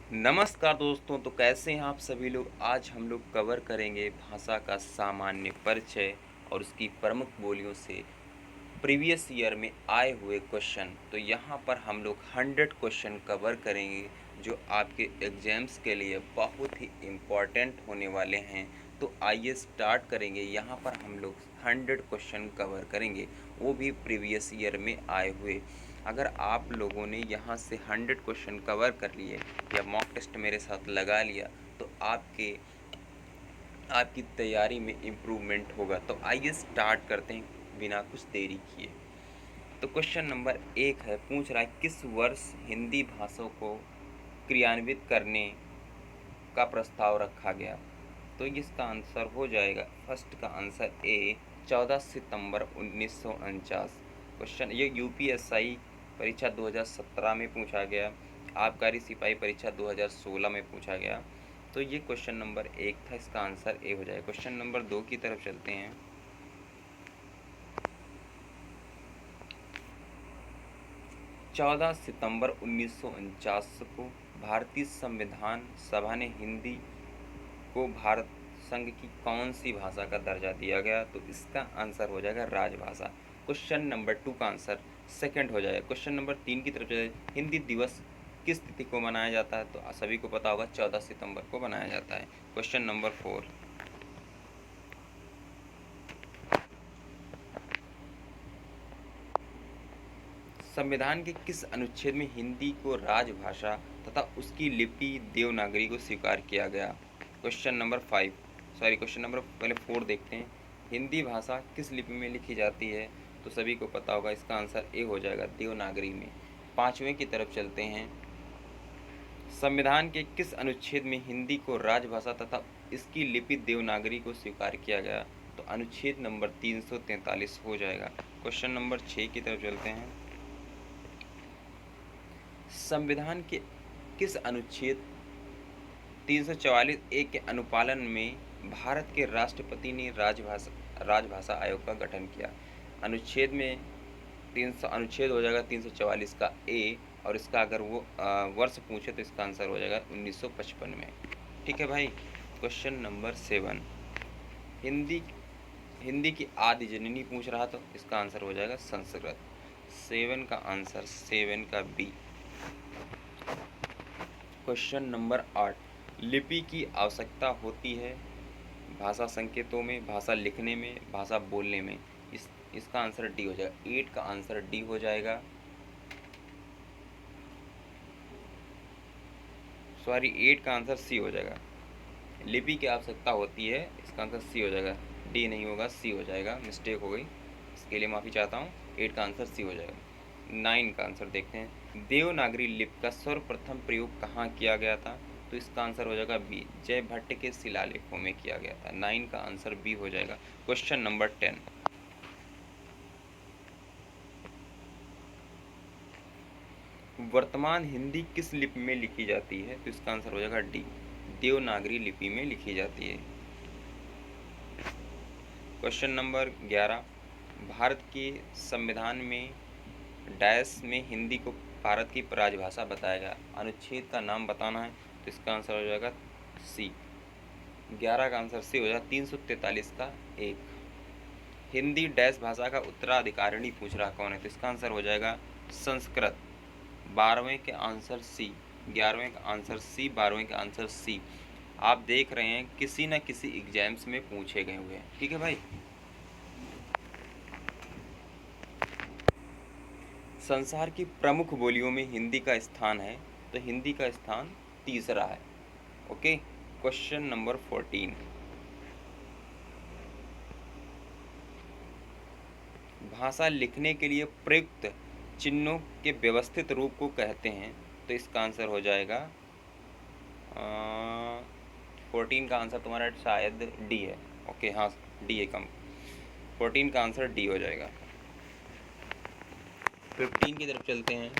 नमस्कार दोस्तों, तो कैसे हैं आप सभी लोग। आज हम लोग कवर करेंगे भाषा का सामान्य परिचय और उसकी प्रमुख बोलियों से प्रीवियस ईयर में आए हुए क्वेश्चन। तो यहाँ पर हम लोग 100 क्वेश्चन कवर करेंगे जो आपके एग्जाम्स के लिए बहुत ही इम्पॉर्टेंट होने वाले हैं। तो आइए स्टार्ट करेंगे। यहाँ पर हम लोग 100 क्वेश्चन कवर करेंगे, वो भी प्रीवियस ईयर में आए हुए। अगर आप लोगों ने यहाँ से 100 क्वेश्चन कवर कर लिए या मॉक टेस्ट मेरे साथ लगा लिया तो आपकी तैयारी में इम्प्रूवमेंट होगा। तो आइए स्टार्ट करते हैं बिना कुछ देरी किए। तो क्वेश्चन नंबर 1 है, पूछ रहा है किस वर्ष हिंदी भाषा को क्रियान्वित करने का प्रस्ताव रखा गया। तो इसका आंसर हो जाएगा, फर्स्ट का आंसर ए 14 सितंबर 1949। क्वेश्चन ये यूपीएसआई परीक्षा 2017 में पूछा गया, आबकारी सिपाही परीक्षा 2016 में पूछा गया। तो ये क्वेश्चन नंबर 1 था, इसका आंसर ए हो जाएगा। क्वेश्चन नंबर 2 की तरफ चलते हैं। 14 सितंबर 1949 को भारतीय संविधान सभा ने हिंदी को भारत संघ की कौन सी भाषा का दर्जा दिया गया। तो इसका आंसर हो जाएगा राजभाषा। क्वेश्चन नंबर 2 का आंसर सेकंड हो जाएगा। क्वेश्चन नंबर 3 की तरफ जाए, हिंदी दिवस किस तिथि को मनाया जाता है। तो सभी को पता होगा 14 सितंबर को मनाया जाता है। क्वेश्चन नंबर 4, संविधान के किस अनुच्छेद में हिंदी को राजभाषा तथा उसकी लिपि देवनागरी को स्वीकार किया गया। क्वेश्चन नंबर 5, क्वेश्चन नंबर पहले 4 देखते हैं। हिंदी भाषा किस लिपि में लिखी जाती है। तो सभी को पता होगा, इसका आंसर ए हो जाएगा, देवनागरी में। 5वें की तरफ चलते हैं। संविधान के किस अनुच्छेद में हिंदी को राजभाषा तथा इसकी लिपि देवनागरी को स्वीकार किया गया। तो अनुच्छेद नंबर 343 हो जाएगा। क्वेश्चन नंबर 6 की तरफ चलते हैं। संविधान के किस अनुच्छेद 344 ए के अनुपालन में भारत के राष्ट्रपति ने राजभाषा आयोग का गठन किया। अनुच्छेद हो जाएगा 344 का ए, और इसका अगर वो वर्ष पूछे तो इसका आंसर हो जाएगा 1955 में। ठीक है भाई। क्वेश्चन नंबर 7, हिंदी की आदि जननी पूछ रहा, तो इसका आंसर हो जाएगा संस्कृत। 7 का आंसर 7 का बी। क्वेश्चन नंबर 8, लिपि की आवश्यकता होती है भाषा संकेतों में, भाषा लिखने में, भाषा बोलने में। इसका आंसर डी हो जाएगा। 8 का आंसर डी हो जाएगा। 8 का आंसर सी हो जाएगा। लिपि की आवश्यकता होती है, इसका आंसर सी हो जाएगा। डी नहीं होगा, सी हो जाएगा, मिस्टेक हो गई, इसके लिए माफ़ी चाहता हूँ। 8 का आंसर सी हो जाएगा। 9 का आंसर देखते हैं। देवनागरी लिपि का सर्वप्रथम प्रयोग कहाँ किया गया था। तो इसका आंसर हो जाएगा बी, जयभट्ट के शिलालेखों में किया गया था। 9 का आंसर बी हो जाएगा। क्वेश्चन नंबर 10, वर्तमान हिंदी किस लिपि में लिखी जाती है। तो इसका आंसर हो जाएगा डी, देवनागरी लिपि में लिखी जाती है। क्वेश्चन नंबर 11, भारत के संविधान में डैश में हिंदी को भारत की राजभाषा बताया गया। अनुच्छेद का नाम बताना है, तो इसका आंसर हो जाएगा सी। 11 का आंसर सी हो जाएगा। 343 का 1, हिंदी डैश भाषा का उत्तराधिकारिणी पूछ रहा कौन है। तो इसका आंसर हो जाएगा संस्कृत। 12वें के आंसर सी, 11वें का आंसर सी, 12वें का आंसर सी। आप देख रहे हैं किसी न किसी एग्जाम्स में पूछे गए हुए हैं। ठीक है भाई। संसार की प्रमुख बोलियों में हिंदी का स्थान है, तो हिंदी का स्थान तीसरा है। ओके। क्वेश्चन नंबर 14, भाषा लिखने के लिए प्रयुक्त चिन्हों के व्यवस्थित रूप को कहते हैं। तो इसका आंसर हो जाएगा 14 का आंसर तुम्हारा शायद डी है। ओके, हाँ डी है कम। 14 का आंसर डी हो जाएगा। 15 की तरफ चलते हैं।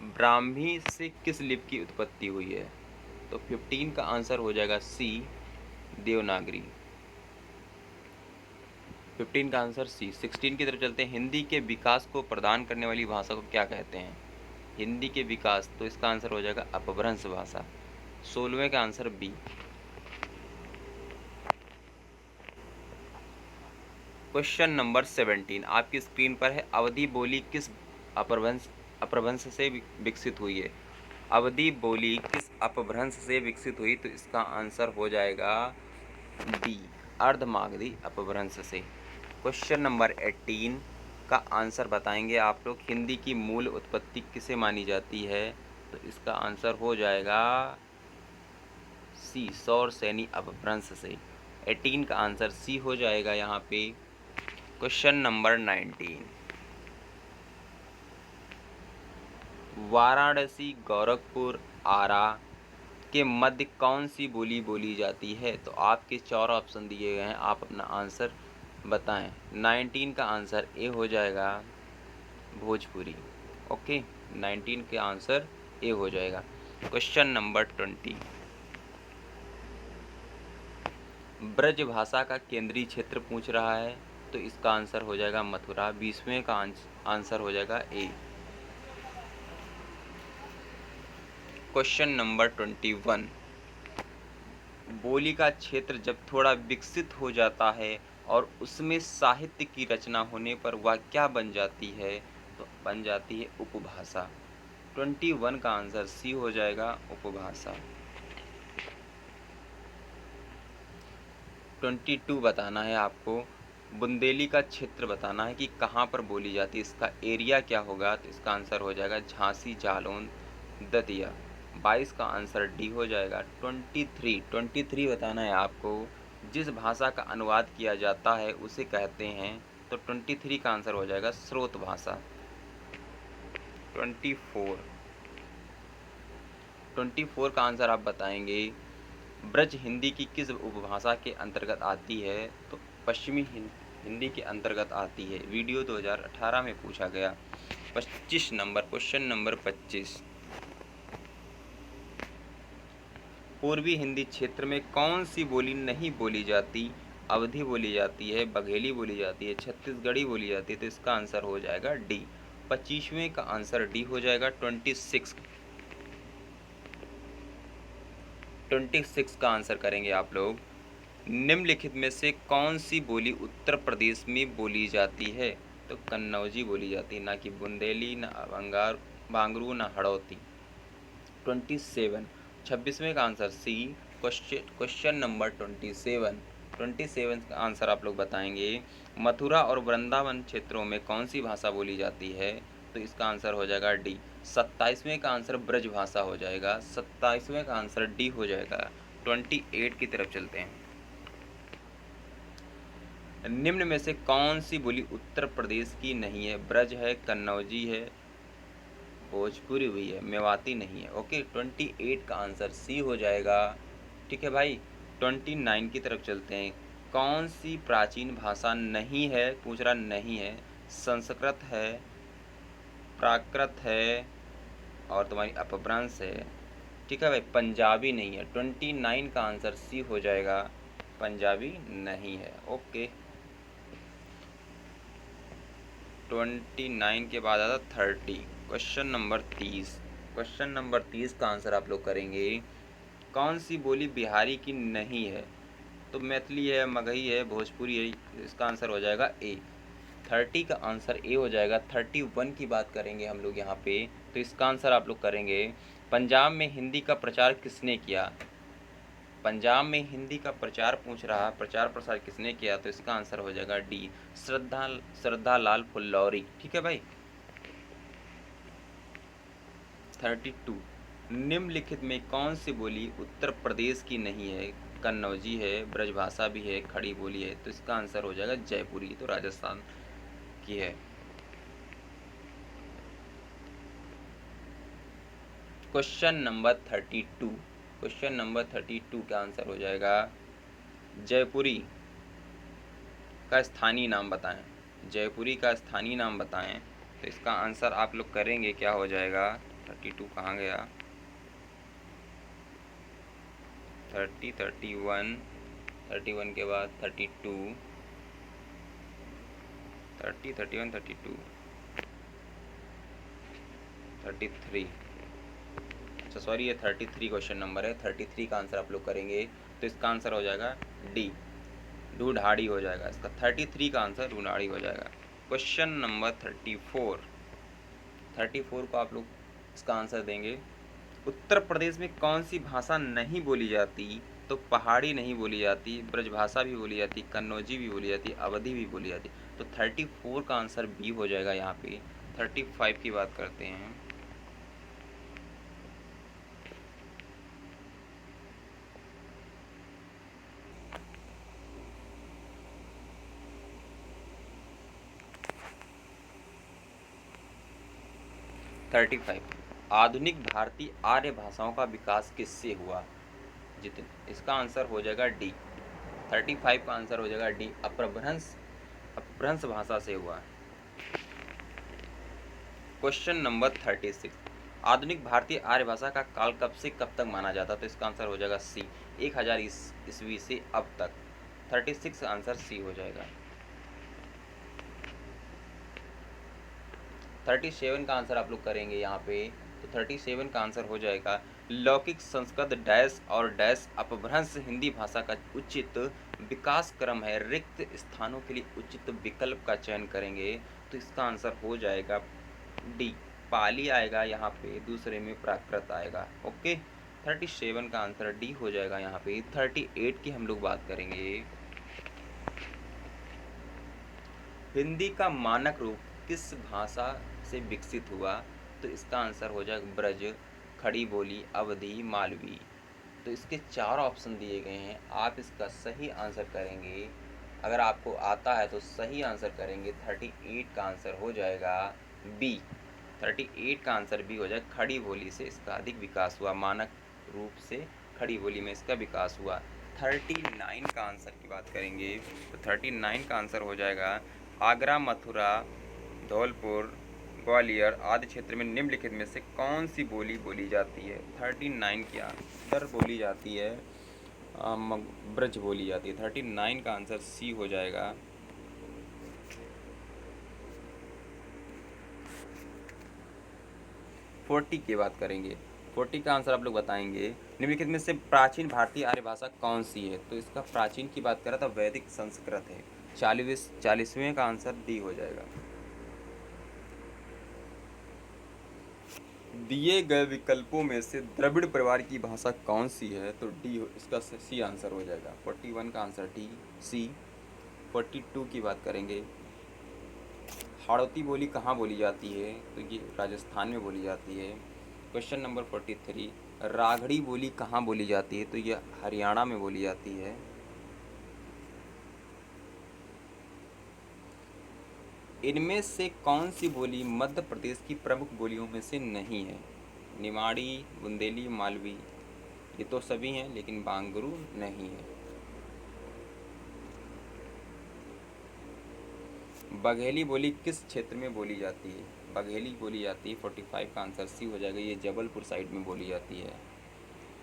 ब्राह्मी से किस लिपि की उत्पत्ति हुई है। तो 15 का आंसर हो जाएगा सी, देवनागरी। 15 का आंसर सी। 16 की तरफ चलते हैं। हिंदी के विकास को प्रदान करने वाली भाषा को क्या कहते हैं। हिंदी के विकास, तो इसका आंसर हो जाएगा अपभ्रंश भाषा। 16वें का आंसर बी। क्वेश्चन नंबर 17 आपकी स्क्रीन पर है। अवधी बोली किस अपभ्रंश से विकसित हुई है? अवधी बोली किस अपभ्रंश से विकसित हुई? तो इसका आंसर हो जाएगा डी, अर्धमागधी अपभ्रंश से। क्वेश्चन नंबर 18 का आंसर बताएंगे आप लोग। हिंदी की मूल उत्पत्ति किसे मानी जाती है? तो इसका आंसर हो जाएगा सी, सौर सैनी अपभ्रंश से। 18 का आंसर सी हो जाएगा यहाँ पे। क्वेश्चन नंबर 19 वाराणसी, गोरखपुर, आरा के मध्य कौन सी बोली बोली जाती है? तो आपके 4 ऑप्शन दिए गए हैं, आप अपना आंसर बताएं। 19 का आंसर ए हो जाएगा भोजपुरी। ओके, 19 के आंसर ए हो जाएगा। क्वेश्चन नंबर 20 ब्रज भाषा का केंद्रीय क्षेत्र पूछ रहा है, तो इसका आंसर हो जाएगा मथुरा। 20वें का आंसर हो जाएगा ए। क्वेश्चन नंबर 21 बोली का क्षेत्र जब थोड़ा विकसित हो जाता है और उसमें साहित्य की रचना होने पर वह क्या बन जाती है? तो बन जाती है उपभाषा। 21 का आंसर सी हो जाएगा उपभाषा। 22 बताना है आपको। बुंदेली का क्षेत्र बताना है कि कहाँ पर बोली जाती है, इसका एरिया क्या होगा? तो इसका आंसर हो जाएगा झांसी, जालौन, दतिया। 22 का आंसर डी हो जाएगा। 23 बताना है आपको। जिस भाषा का अनुवाद किया जाता है उसे कहते हैं, तो 23 का आंसर हो जाएगा स्रोत भाषा। 24 का आंसर आप बताएंगे। ब्रज हिंदी की किस उपभाषा के अंतर्गत आती है? तो पश्चिमी हिंदी के अंतर्गत आती है। वीडियो 2018 में पूछा गया। 25 नंबर, क्वेश्चन नंबर 25 पूर्वी हिंदी क्षेत्र में कौन सी बोली नहीं बोली जाती? अवधी बोली जाती है, बघेली बोली जाती है, छत्तीसगढ़ी बोली जाती है। तो इसका आंसर हो जाएगा डी। 25वें का आंसर डी हो जाएगा। 26 का आंसर करेंगे आप लोग। निम्नलिखित में से कौन सी बोली उत्तर प्रदेश में बोली जाती है? तो कन्नौजी बोली जाती है, ना कि बुंदेली, ना भांगरू, ना हड़ौती। 26वें का आंसर सी। क्वेश्चन नंबर 27 का आंसर आप लोग बताएंगे। मथुरा और वृंदावन क्षेत्रों में कौन सी भाषा बोली जाती है? तो इसका आंसर हो जाएगा डी। 27वें का आंसर ब्रज भाषा हो जाएगा। 27वें का आंसर डी हो जाएगा। 28 की तरफ चलते हैं। निम्न में से कौन सी बोली उत्तर प्रदेश की नहीं है? ब्रज है, कन्नौजी है, भोजपुरी हुई है, मेवाती नहीं है। ओके, 28 का आंसर सी हो जाएगा। ठीक है भाई। 29 की तरफ चलते हैं। कौन सी प्राचीन भाषा नहीं है? पूछ रहा नहीं है। संस्कृत है, प्राकृत है और तुम्हारी अपभ्रंश है। ठीक है भाई, पंजाबी नहीं है। 29 का आंसर सी हो जाएगा, पंजाबी नहीं है। ओके, 29 के बाद आता 30। क्वेश्चन नंबर 30 का आंसर आप लोग करेंगे। कौन सी बोली बिहारी की नहीं है? तो मैथिली है, मगही है, भोजपुरी है। इसका आंसर हो जाएगा ए। 30 का आंसर ए हो जाएगा। 31 की बात करेंगे हम लोग यहाँ पे, तो इसका आंसर आप लोग करेंगे। पंजाब में हिंदी का प्रचार किसने किया? पंजाब में हिंदी का प्रचार पूछ रहा, प्रचार प्रसार किसने किया? तो इसका आंसर हो जाएगा डी, श्रद्धा लाल फुल्लौरी। ठीक है भाई। 32 निम्नलिखित में कौन सी बोली उत्तर प्रदेश की नहीं है? कन्नौजी है, ब्रजभाषा भी है, खड़ी बोली है। तो इसका आंसर हो जाएगा जयपुरी, तो राजस्थान की है। क्वेश्चन नंबर 32 का आंसर हो जाएगा जयपुरी का स्थानीय नाम बताएं। जयपुरी का स्थानीय नाम बताएं। तो इसका आंसर आप लोग करेंगे, क्या हो जाएगा? 32 कहाँ गया? 31 के बाद 32, 31, 32, 33, अच्छा सॉरी, ये 33 क्वेश्चन नंबर है। 33 का आंसर आप लोग करेंगे तो इसका आंसर हो जाएगा डी, ढूढ़ाड़ी हो जाएगा इसका। 33 का आंसर ढूढ़ाड़ी हो जाएगा। क्वेश्चन नंबर 34 को आप लोग इसका आंसर देंगे। उत्तर प्रदेश में कौन सी भाषा नहीं बोली जाती? तो पहाड़ी नहीं बोली जाती, ब्रजभाषा भी बोली जाती, कन्नौजी भी बोली जाती, अवधी भी बोली जाती। तो 34 का आंसर बी हो जाएगा यहाँ पे। 35 की बात करते हैं। आधुनिक भारतीय आर्य भाषाओं का विकास किससे हुआ? जितने, इसका आंसर हो जाएगा डी। 35 का आंसर हो जाएगा डी, अपभ्रंश भाषा से हुआ। क्वेश्चन नंबर 36, आधुनिक भारतीय आर्य भाषा का काल कब से कब तक माना जाता? तो इसका आंसर हो जाएगा सी, 1000 ईस्वी से अब तक। 36 आंसर सी हो जाएगा। 37 का आंसर आप लोग करेंगे यहाँ पे। तो 37 का आंसर हो जाएगा लौकिक संस्कृत डैश और डैश अपभ्रंश हिंदी भाषा का उचित विकास क्रम है। रिक्त स्थानों के लिए उचित विकल्प का चयन करेंगे तो इसका आंसर हो जाएगा डी, पाली आएगा यहाँ पे, दूसरे में प्राकृत आएगा। ओके, 37 का आंसर डी हो जाएगा यहाँ पे। 38 की हम लोग बात करेंगे। हिंदी का मानक रूप किस भाषा से विकसित हुआ? तो इसका आंसर हो जाएगा ब्रज, खड़ी बोली, अवधी, मालवी। तो इसके 4 ऑप्शन दिए गए हैं, आप इसका सही आंसर करेंगे। अगर आपको आता है तो सही आंसर करेंगे। 38 का आंसर हो जाएगा बी। 38 का आंसर बी हो जाएगा, खड़ी बोली से इसका अधिक विकास हुआ, मानक रूप से खड़ी बोली में इसका विकास हुआ। 39 का आंसर की बात करेंगे तो 39 का आंसर हो जाएगा आगरा, मथुरा, धौलपुर, ग्वालियर आदि क्षेत्र में निम्नलिखित में से कौन सी बोली बोली जाती है? 39 की आंसर बोली जाती है ब्रज बोली जाती है। 39 का आंसर सी हो जाएगा। फोर्टी की बात करेंगे। 40 का आंसर आप लोग बताएंगे। निम्नलिखित में से प्राचीन भारतीय आर्य भाषा कौन सी है? तो इसका प्राचीन की बात करें तो वैदिक संस्कृत है। 40वें का आंसर डी हो जाएगा। दिए गए विकल्पों में से द्रविड़ परिवार की भाषा कौन सी है? तो डी, इसका सी आंसर हो जाएगा। 41 का आंसर डी, सी। 42 की बात करेंगे। हाड़ौती बोली कहाँ बोली जाती है? तो ये राजस्थान में बोली जाती है। क्वेश्चन नंबर 43, रागड़ी बोली कहाँ बोली जाती है? तो ये हरियाणा में बोली जाती है। इनमें से कौन सी बोली मध्य प्रदेश की प्रमुख बोलियों में से नहीं है? निमाड़ी, बुंदेली, मालवी, ये तो सभी हैं लेकिन बांगरू नहीं है। बघेली बोली किस क्षेत्र में बोली जाती है? बघेली बोली जाती है। 45 का आंसर सी हो जाएगा, ये जबलपुर साइड में बोली जाती है।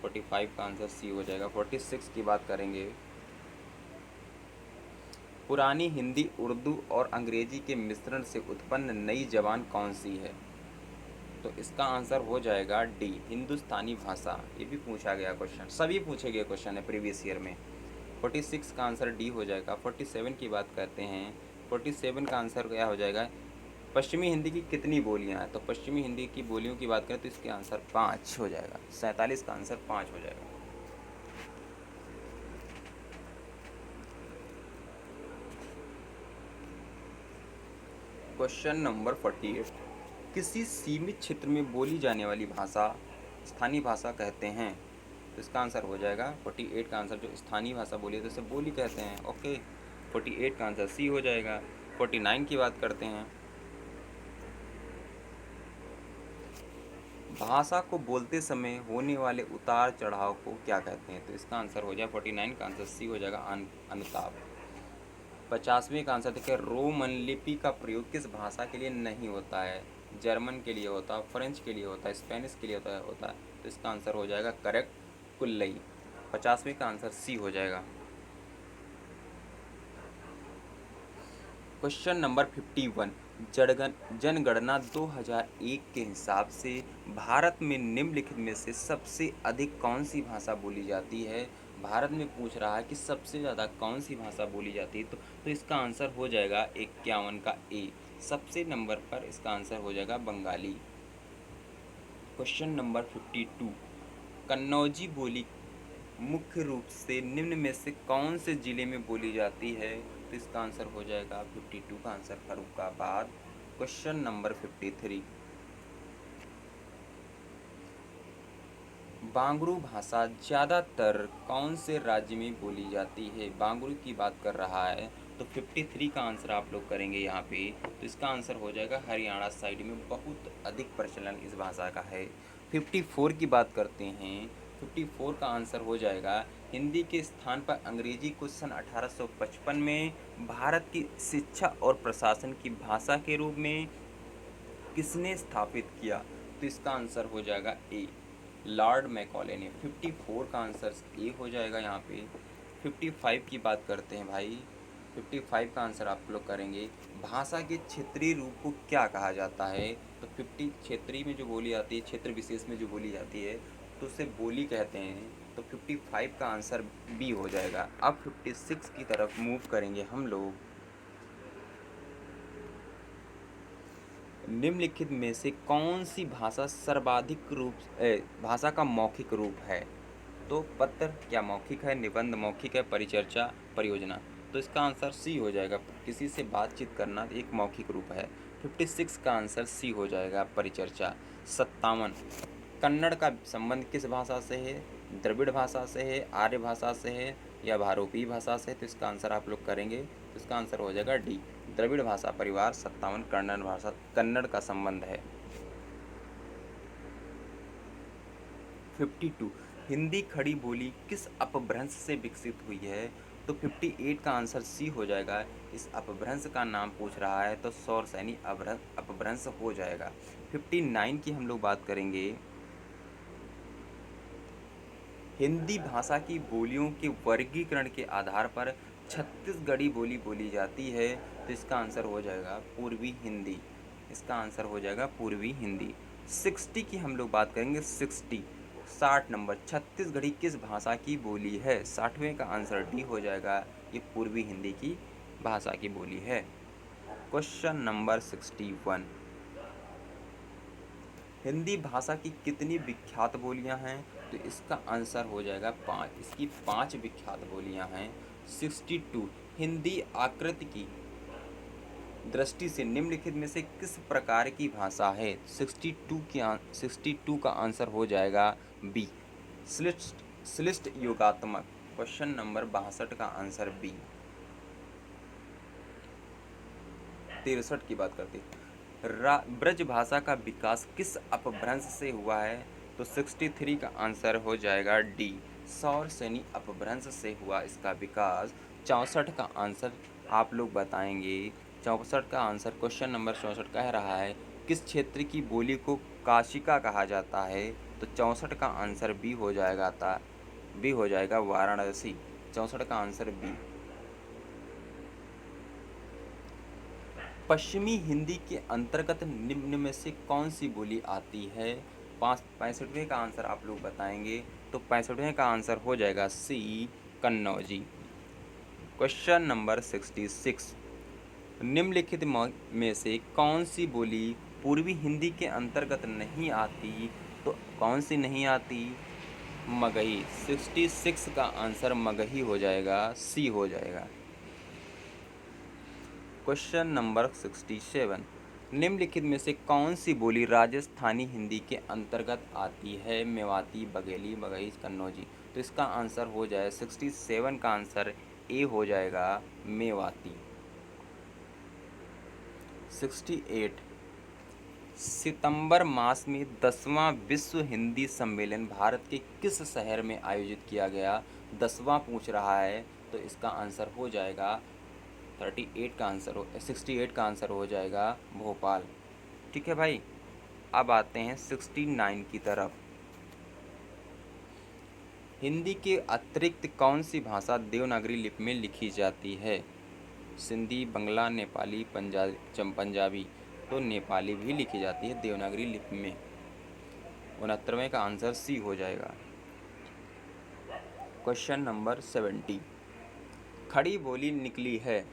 45 का आंसर सी हो जाएगा। 46 की बात करेंगे। पुरानी हिंदी, उर्दू और अंग्रेजी के मिश्रण से उत्पन्न नई जबान कौन सी है? तो इसका आंसर हो जाएगा डी, हिंदुस्तानी भाषा। ये भी पूछा गया क्वेश्चन, सभी पूछे गए क्वेश्चन है प्रीवियस ईयर में। 46 का आंसर डी हो जाएगा। 47 की बात करते हैं। 47 का आंसर क्या हो जाएगा? पश्चिमी हिंदी की कितनी बोलियां हैं? तो पश्चिमी हिंदी की बोलियों की बात करें तो इसके आंसर 5 हो जाएगा। 47 का आंसर 5 हो जाएगा। क्वेश्चन नंबर 48, किसी सीमित क्षेत्र में बोली जाने वाली भाषा स्थानीय भाषा कहते हैं? तो इसका आंसर हो जाएगा 48 का आंसर, जो स्थानीय भाषा बोली है तो इसे बोली कहते हैं। ओके, 48 का आंसर सी हो जाएगा। 49 की बात करते हैं। भाषा को बोलते समय होने वाले उतार चढ़ाव को क्या कहते हैं? तो इसका आंसर हो जाएगा 49 का आंसर सी हो जाएगा, अनुताप। 50वें का आंसर देखिए, रोमन लिपि का प्रयोग किस भाषा के लिए नहीं होता है? जर्मन के लिए होता है, फ्रेंच के लिए होता है, स्पेनिश के लिए होता है। तो इसका आंसर हो जाएगा करेक्ट, कुल्लई। 50वें का आंसर सी हो जाएगा। क्वेश्चन नंबर 51, जनगणना 2001 के हिसाब से भारत में निम्नलिखित में से सबसे अधिक कौन सी भाषा बोली जाती है। भारत में पूछ रहा है कि सबसे ज़्यादा कौन सी भाषा बोली जाती है, तो इसका आंसर हो जाएगा 51 का ए। सबसे नंबर पर इसका आंसर हो जाएगा बंगाली। क्वेश्चन नंबर 52, कन्नौजी बोली मुख्य रूप से निम्न में से कौन से जिले में बोली जाती है, तो इसका आंसर हो जाएगा 52 का आंसर फर्रुखाबाद। क्वेश्चन नंबर 53, बांगड़ू भाषा ज़्यादातर कौन से राज्य में बोली जाती है। बांगड़ू की बात कर रहा है, तो 53 का आंसर आप लोग करेंगे यहाँ पे, तो इसका आंसर हो जाएगा हरियाणा साइड में बहुत अधिक प्रचलन इस भाषा का है। 54 की बात करते हैं, 54 का आंसर हो जाएगा हिंदी के स्थान पर अंग्रेजी को सन 1855 में भारत की शिक्षा और प्रशासन की भाषा के रूप में किसने स्थापित किया, तो इसका आंसर हो जाएगा ए, लॉर्ड मैकॉले ने। 54 का आंसर ए हो जाएगा यहाँ पे। 55 की बात करते हैं भाई, 55 का आंसर आप लोग करेंगे भाषा के क्षेत्रीय रूप को क्या कहा जाता है, तो 50 क्षेत्रीय में जो बोली जाती है, क्षेत्र विशेष में जो बोली जाती है, तो उसे बोली कहते हैं। तो 55 का आंसर बी हो जाएगा। अब 56 की तरफ मूव करेंगे हम लोग। निम्नलिखित में से कौन सी भाषा सर्वाधिक भाषा का मौखिक रूप है, तो पत्र क्या मौखिक है, निबंध मौखिक है, परिचर्चा, परियोजना, तो इसका आंसर सी हो जाएगा। किसी से बातचीत करना एक मौखिक रूप है। 56 का आंसर सी हो जाएगा, परिचर्चा। 57, कन्नड़ का संबंध किस भाषा से है, द्रविड़ भाषा से है, आर्य भाषा से है या भारोपी भाषा से, तो इसका आंसर आप लोग करेंगे, तो इसका आंसर हो जाएगा डी, द्रविड़ भाषा परिवार। 57 कन्नड़ का संबंध है। 52, हिंदी खड़ी बोली किस अपभ्रंश से विकसित हुई है, तो 58 का आंसर सी हो जाएगा। इस अपभ्रंश का नाम पूछ रहा है तो सौरसैनी अपभ्रंश हो जाएगा। 59 की हम लोग बात करेंगे, हिंदी भाषा की बोलियों के वर्गीकरण के आधार पर छत्तीसगढ़ी बोली बोली जाती है, तो इसका आंसर हो जाएगा पूर्वी हिंदी। इसका आंसर हो जाएगा पूर्वी हिंदी। 60 की हम लोग बात करेंगे, 60 नंबर, छत्तीसगढ़ी किस भाषा की बोली है, 60वें का आंसर डी हो जाएगा, ये पूर्वी हिंदी की भाषा की बोली है। क्वेश्चन नंबर 61, हिंदी भाषा की कितनी विख्यात बोलियां हैं, तो इसका आंसर हो जाएगा 5। इसकी 5 विख्यात बोलियां हैं। 62, हिंदी आकृति की दृष्टि से निम्नलिखित में से किस प्रकार की भाषा है, 62 का आंसर हो जाएगा बी, श्लिष्ट योगात्मक। क्वेश्चन नंबर 62 का आंसर बी। 63 की बात करते हैं, ब्रज भाषा का विकास किस अपभ्रंश से हुआ है, तो 63 का आंसर हो जाएगा डी, सौरसेनी अपभ्रंश से हुआ इसका विकास। 64 का आंसर आप लोग बताएंगे। 64 का आंसर, क्वेश्चन नंबर 64 कह रहा है किस क्षेत्र की बोली को काशिका कहा जाता है, तो 64 का आंसर बी हो जाएगा वाराणसी। 64 का आंसर बी। पश्चिमी हिंदी के अंतर्गत निम्न में से कौन सी बोली आती है, 65वें का आंसर आप लोग बताएंगे, तो 65वें का आंसर हो जाएगा सी, कन्नौजी। क्वेश्चन नंबर 66, निम्नलिखित में से कौन सी बोली पूर्वी हिंदी के अंतर्गत नहीं आती, तो कौन सी नहीं आती, मगही। 66 का आंसर मगही हो जाएगा, सी हो जाएगा। क्वेश्चन नंबर 67, निम्नलिखित में से कौन सी बोली राजस्थानी हिंदी के अंतर्गत आती है, मेवाती, बघेली, मगही, कन्नौजी, तो इसका आंसर हो जाए 67 का आंसर ए हो जाएगा, मेवाती। 68, सितंबर मास में 10वां विश्व हिंदी सम्मेलन भारत के किस शहर में आयोजित किया गया, 10वां पूछ रहा है, तो इसका आंसर हो जाएगा 68 का आंसर हो जाएगा भोपाल। ठीक है भाई, अब आते हैं 69 की तरफ। हिंदी के अतिरिक्त कौन सी भाषा देवनागरी लिपि में लिखी जाती है, सिंधी, बंगला, नेपाली, पंजाबी, तो नेपाली भी लिखी जाती है देवनागरी लिपि में। 69वें का आंसर सी हो जाएगा। क्वेश्चन नंबर 70, खड़ी बोली निकली है।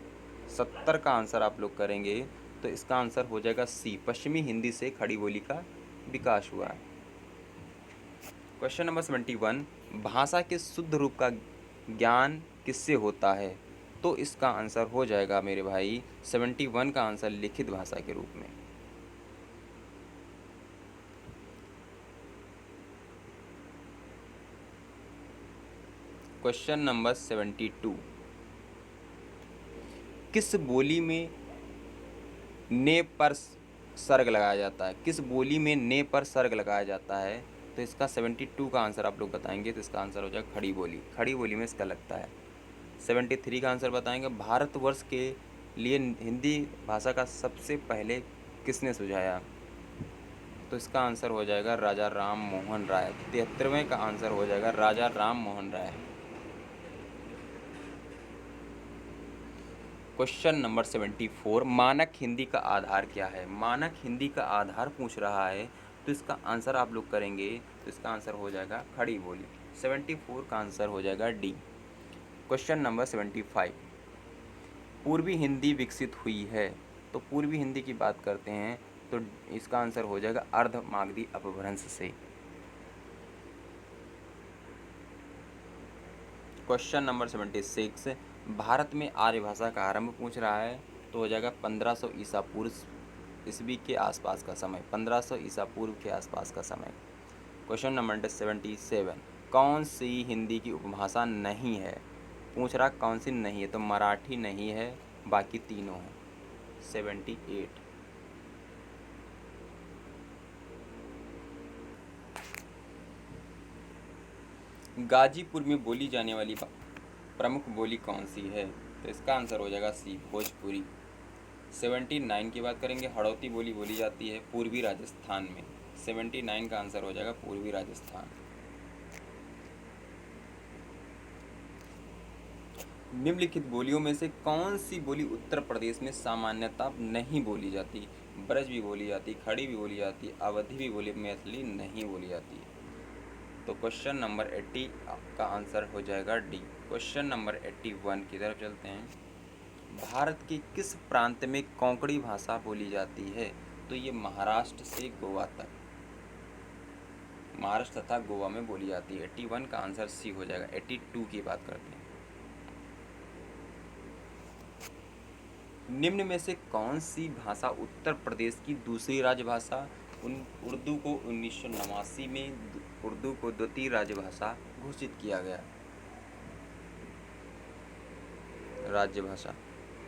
70 का आंसर आप लोग करेंगे तो इसका आंसर हो जाएगा सी, पश्चिमी हिंदी से खड़ी बोली का विकास हुआ है। क्वेश्चन नंबर 71, भाषा के शुद्ध रूप का ज्ञान किससे होता है? तो इसका आंसर हो जाएगा मेरे भाई 71 का आंसर लिखित भाषा के रूप में। क्वेश्चन नंबर 72, किस बोली में ने पर सर्ग लगाया जाता है? किस बोली में ने पर सर्ग लगाया जाता है? तो इसका 72 का आंसर आप लोग बताएंगे तो इसका आंसर हो जाएगा खड़ी बोली। खड़ी बोली में इसका लगता है। 73 का आंसर बताएंगे, भारतवर्ष के लिए हिंदी भाषा का सबसे पहले किसने सुझाया? तो इसका आंसर हो जाएगा राजा राम मोहन राय। 73वें का आंसर हो जाएगा राजा राम मोहन राय। क्वेश्चन नंबर 74, मानक हिंदी का आधार क्या है? मानक हिंदी का आधार पूछ रहा है तो इसका आंसर आप लोग करेंगे तो इसका आंसर हो जाएगा खड़ी बोली। 74 का आंसर हो जाएगा डी। क्वेश्चन नंबर 75, पूर्वी हिंदी विकसित हुई है। तो पूर्वी हिंदी की बात करते हैं तो इसका आंसर हो जाएगा अर्धमागधी अपभ्रंश से। क्वेश्चन नंबर 76, भारत में आर्य भाषा का आरंभ पूछ रहा है तो हो जाएगा 1500 ईसा पूर्व ईस्वी के आसपास का समय। 1500 ईसा पूर्व के आसपास का समय। क्वेश्चन नंबर 77, कौन सी हिंदी की उपभाषा नहीं है? पूछ रहा कौन सी नहीं है, तो मराठी नहीं है, बाकी तीनों हैं। 78, गाजीपुर में बोली जाने वाली प्रमुख बोली कौन सी है? तो इसका आंसर हो जाएगा सी, भोजपुरी। 79 की बात करेंगे, हड़ौती बोली बोली जाती है पूर्वी राजस्थान में। 79 का आंसर हो जाएगा पूर्वी राजस्थान। निम्नलिखित बोलियों में से कौन सी बोली उत्तर प्रदेश में सामान्यतः नहीं बोली जाती? ब्रज भी बोली जाती, खड़ी भी बोली जाती, अवधी भी बोली, मैथिली नहीं बोली जाती है। तो क्वेश्चन नंबर 80 का आंसर हो जाएगा डी। क्वेश्चन नंबर 81 की तरफ चलते हैं। भारत के किस प्रांत में कोंकणी भाषा बोली जाती है? तो ये महाराष्ट्र से गोवा तक, महाराष्ट्र तथा गोवा में बोली जाती है। 81 का आंसर सी हो जाएगा। 82 की बात करते हैं। निम्न में से कौन सी भाषा उत्तर प्रदेश की दूसरी राजभाषा? उर्दू को 1989 में उर्दू को द्वितीय राजभाषा घोषित किया गया। राज्यभाषा।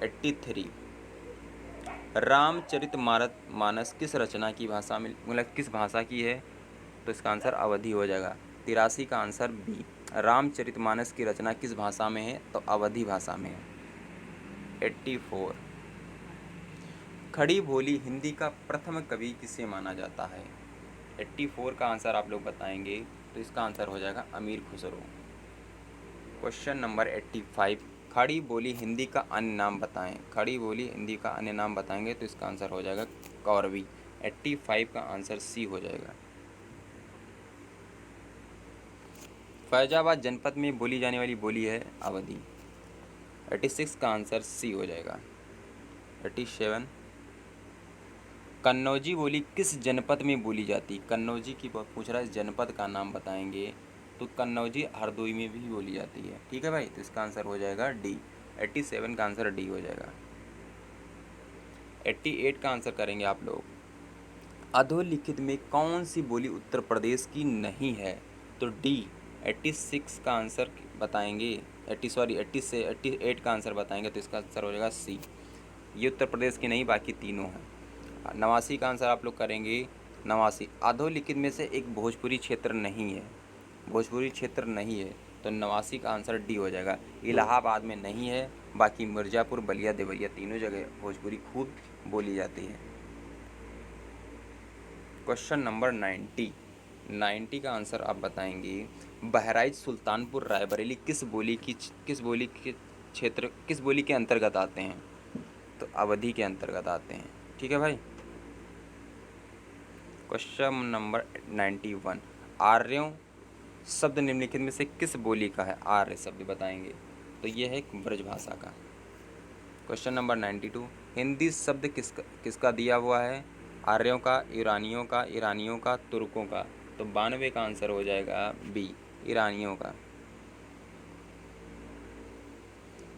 83, रामचरितमानस किस रचना की भाषा में, मतलब किस भाषा की है? तो इसका आंसर अवधी हो जाएगा। 83 का आंसर बी, रामचरितमानस की रचना किस भाषा में है? तो अवधी भाषा में है। 84, खड़ी बोली हिंदी का प्रथम कवि किसे माना जाता है? 84 का आंसर आप लोग बताएंगे तो इसका आंसर हो जाएगा अमीर खुसरो। क्वेश्चन नंबर 85, खड़ी बोली हिंदी का अन्य नाम बताएं। खड़ी बोली हिंदी का अन्य नाम बताएंगे तो इसका आंसर हो जाएगा कौरवी। 85 का आंसर सी हो जाएगा। फैजाबाद जनपद में बोली जाने वाली बोली है अवधी। 86 का आंसर सी हो जाएगा। 87, कन्नौजी बोली किस जनपद में बोली जाती? कन्नौजी की पूछ रहा है, इस जनपद का नाम बताएंगे तो कन्नौजी हरदोई में भी बोली जाती है। ठीक है भाई, तो इसका आंसर हो जाएगा डी। 87 का आंसर डी हो जाएगा। 88 का आंसर करेंगे आप लोग। अधोलिखित में कौन सी बोली उत्तर प्रदेश की नहीं है? तो डी। 86 का आंसर बताएंगे, 88 का आंसर बताएंगे तो इसका आंसर हो जाएगा सी। ये उत्तर प्रदेश की नहीं, बाकी तीनों हैं। 89 का आंसर आप लोग करेंगे। 89 अधोलिखित में से एक भोजपुरी क्षेत्र नहीं है। भोजपुरी क्षेत्र नहीं है तो 89 का आंसर डी हो जाएगा। इलाहाबाद में नहीं है, बाकी मिर्ज़ापुर, बलिया, देवरिया तीनों जगह भोजपुरी खूब बोली जाती है। क्वेश्चन नंबर 90 का आंसर आप बताएंगे। बहराइच, सुल्तानपुर, रायबरेली किस बोली क्षेत्र किस बोली के अंतर्गत आते हैं? तो अवधी के अंतर्गत आते हैं। ठीक है भाई। क्वेश्चन नंबर 91, आर्यों शब्द निम्नलिखित में से किस बोली का है? आर्य शब्द बताएंगे, तो ये है एक ब्रजभाषा का। क्वेश्चन नंबर 92, हिंदी शब्द किसका दिया हुआ है? आर्यों का, ईरानियों का, तुर्कों का। तो 92 का आंसर हो जाएगा बी, ईरानियों का।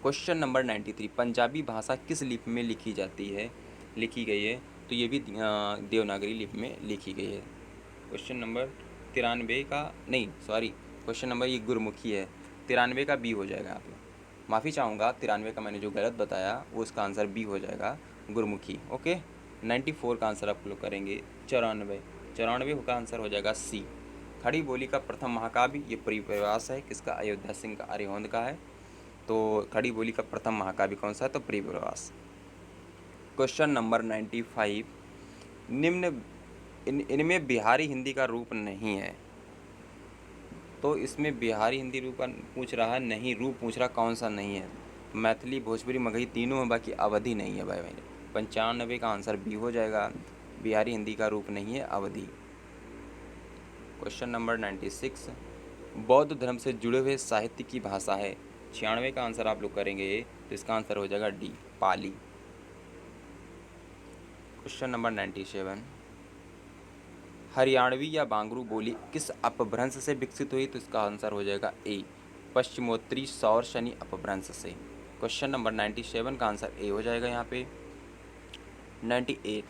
क्वेश्चन नंबर 93, पंजाबी भाषा किस लिपि में लिखी गई है? तो ये भी देवनागरी लिपि में लिखी गई है। क्वेश्चन नंबर 93 का नहीं, सॉरी, क्वेश्चन नंबर ये गुरमुखी है, 93 का बी हो जाएगा यहाँ पे। माफ़ी चाहूँगा, 93 का मैंने जो गलत बताया वो इसका आंसर बी हो जाएगा, गुरमुखी। ओके। 94 का आंसर आप लोग करेंगे 94, 94 का आंसर हो जाएगा सी। खड़ी बोली का प्रथम महाकाव्य, ये परिप्रवास है, किसका? अयोध्या सिंह का, अरिहंत का है। तो खड़ी बोली का प्रथम महाकाव्य कौन सा है? तो परिप्रवास। क्वेश्चन नंबर 95, इनमें बिहारी हिंदी का रूप नहीं है। तो इसमें बिहारी हिंदी रूप पूछ रहा है, नहीं, रूप पूछ रहा, कौन सा नहीं है? मैथिली, भोजपुरी, मगही तीनों है, बाकी अवधि नहीं है भाई। मैंने 95 का आंसर बी हो जाएगा, बिहारी हिंदी का रूप नहीं है, अवधि। क्वेश्चन नंबर 96, बौद्ध धर्म से जुड़े हुए साहित्य की भाषा है। 96 का आंसर आप लोग करेंगे, तो इसका आंसर हो जाएगा डी, पाली। क्वेश्चन नंबर 97, हरियाणवी या बांगरू बोली किस अपभ्रंश से विकसित हुई? तो इसका आंसर हो जाएगा ए, पश्चिमोत्तरी सौर शनि अपभ्रंश से। क्वेश्चन नंबर 97 का आंसर ए हो जाएगा यहाँ पे। 98,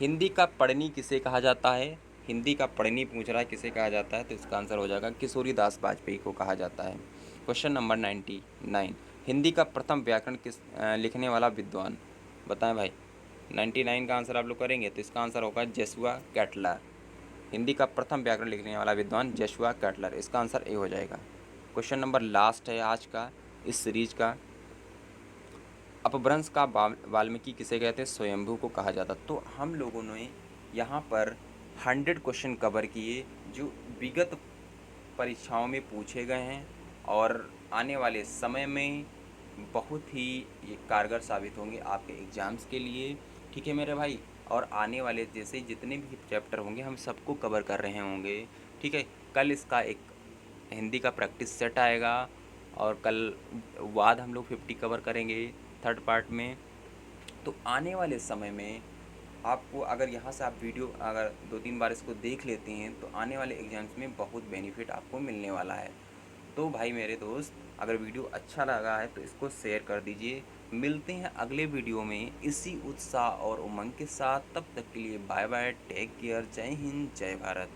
हिंदी का पढ़नी किसे कहा जाता है? हिंदी का पढ़नी पूछ रहा है, किसे कहा जाता है? तो इसका आंसर हो जाएगा किशोरी दास वाजपेयी को कहा जाता है। क्वेश्चन नंबर 99, हिंदी का प्रथम व्याकरण लिखने वाला विद्वान? बताएं भाई। 99 का आंसर आप लोग करेंगे, तो इसका आंसर होगा जशुआ कैटलर। हिंदी का प्रथम व्याकरण लिखने वाला विद्वान जशुआ कैटलर, इसका आंसर ए हो जाएगा। क्वेश्चन नंबर लास्ट है आज का इस सीरीज का, अपभ्रंश का वाल्मीकि किसे कहते हैं? स्वयंभू को कहा जाता। तो हम लोगों ने यहाँ पर 100 क्वेश्चन कवर किए जो विगत परीक्षाओं में पूछे गए हैं और आने वाले समय में बहुत ही ये कारगर साबित होंगे आपके एग्ज़ाम्स के लिए। ठीक है मेरे भाई, और आने वाले जैसे जितने भी चैप्टर होंगे हम सबको कवर कर रहे होंगे। ठीक है, कल इसका एक हिंदी का प्रैक्टिस सेट आएगा और कल बाद हम लोग 50 कवर करेंगे थर्ड पार्ट में। तो आने वाले समय में आपको अगर यहाँ से आप वीडियो अगर 2-3 बार इसको देख लेते हैं तो आने वाले एग्ज़ाम्स में बहुत बेनिफिट आपको मिलने वाला है। तो भाई मेरे दोस्त, अगर वीडियो अच्छा लगा है तो इसको शेयर कर दीजिए। मिलते हैं अगले वीडियो में इसी उत्साह और उमंग के साथ। तब तक के लिए बाय बाय, टेक केयर, जय हिंद, जय भारत।